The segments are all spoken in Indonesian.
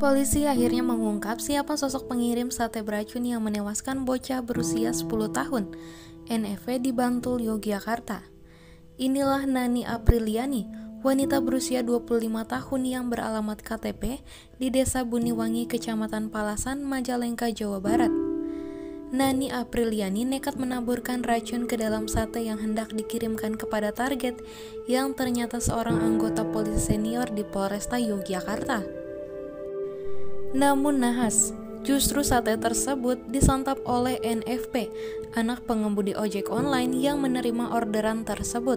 Polisi akhirnya mengungkap siapa sosok pengirim sate beracun yang menewaskan bocah berusia 10 tahun, NFV di Bantul, Yogyakarta. Inilah Nani Apriliani, wanita berusia 25 tahun yang beralamat KTP di Desa Buniwangi, Kecamatan Palasan, Majalengka, Jawa Barat. Nani Apriliani nekat menaburkan racun ke dalam sate yang hendak dikirimkan kepada target yang ternyata seorang anggota polisi senior di Polresta Yogyakarta. Namun nahas, justru sate tersebut disantap oleh NFP, anak pengemudi ojek online yang menerima orderan tersebut.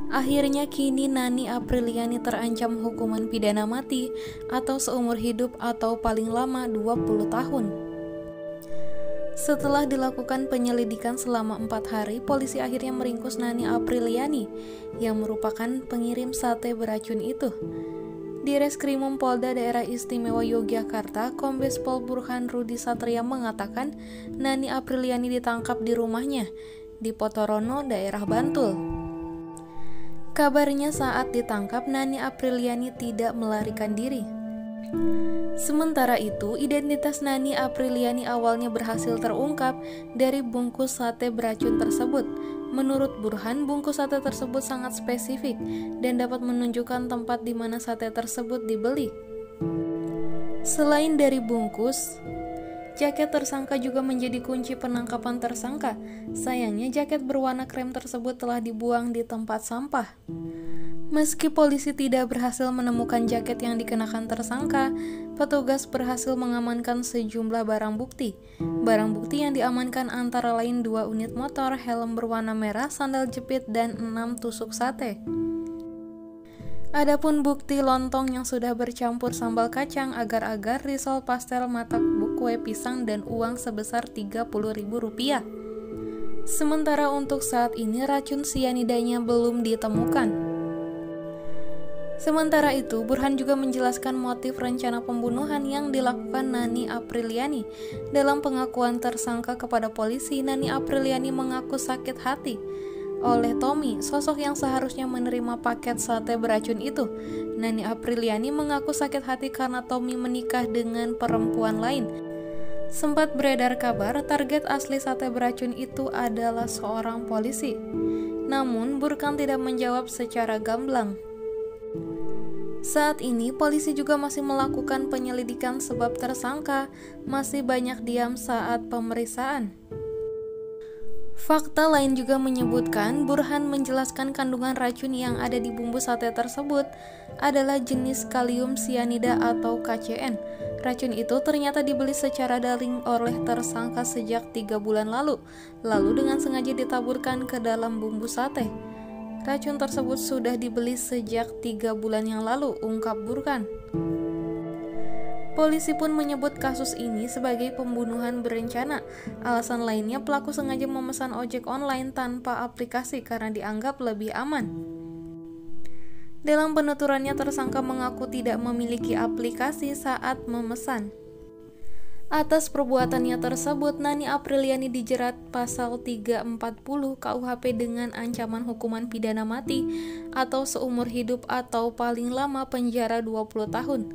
Akhirnya kini Nani Apriliani terancam hukuman pidana mati atau seumur hidup atau paling lama 20 tahun. Setelah dilakukan penyelidikan selama 4 hari, polisi akhirnya meringkus Nani Apriliani yang merupakan pengirim sate beracun itu. Di Reskrimum Polda Daerah Istimewa Yogyakarta, Kombes Pol Burhan Rudi Satria mengatakan Nani Apriliani ditangkap di rumahnya di Potorono, daerah Bantul. Kabarnya saat ditangkap, Nani Apriliani tidak melarikan diri. Sementara itu, identitas Nani Apriliani awalnya berhasil terungkap dari bungkus sate beracun tersebut. Menurut Burhan, bungkus sate tersebut sangat spesifik dan dapat menunjukkan tempat di mana sate tersebut dibeli. Selain dari bungkus, jaket tersangka juga menjadi kunci penangkapan tersangka. Sayangnya jaket berwarna krem tersebut telah dibuang di tempat sampah. Meski polisi tidak berhasil menemukan jaket yang dikenakan tersangka, petugas berhasil mengamankan sejumlah barang bukti. Barang bukti yang diamankan antara lain 2 unit motor, helm berwarna merah, sandal jepit, dan 6 tusuk sate. Adapun bukti lontong yang sudah bercampur sambal kacang, agar-agar, risol pastel, mata kue pisang, dan uang sebesar Rp30.000. Sementara untuk saat ini racun sianidanya belum ditemukan. Sementara itu, Burhan juga menjelaskan motif rencana pembunuhan yang dilakukan Nani Apriliani. Dalam pengakuan tersangka kepada polisi, Nani Apriliani mengaku sakit hati oleh Tommy, sosok yang seharusnya menerima paket sate beracun itu. Nani Apriliani mengaku sakit hati karena Tommy menikah dengan perempuan lain. Sempat beredar kabar target asli sate beracun itu adalah seorang polisi. Namun, Burhan tidak menjawab secara gamblang. Saat ini, polisi juga masih melakukan penyelidikan sebab tersangka masih banyak diam saat pemeriksaan. Fakta lain juga menyebutkan Burhan menjelaskan kandungan racun yang ada di bumbu sate tersebut adalah jenis kalium sianida atau KCN. Racun itu ternyata dibeli secara daring oleh tersangka sejak 3 bulan lalu dengan sengaja ditaburkan ke dalam bumbu sate. Racun tersebut sudah dibeli sejak 3 bulan yang lalu, ungkap Burhan. Polisi pun menyebut kasus ini sebagai pembunuhan berencana. Alasan lainnya, pelaku sengaja memesan ojek online tanpa aplikasi karena dianggap lebih aman. Dalam penuturannya, tersangka mengaku tidak memiliki aplikasi saat memesan. Atas perbuatannya tersebut, Nani Apriliani dijerat pasal 340 KUHP dengan ancaman hukuman pidana mati atau seumur hidup atau paling lama penjara 20 tahun.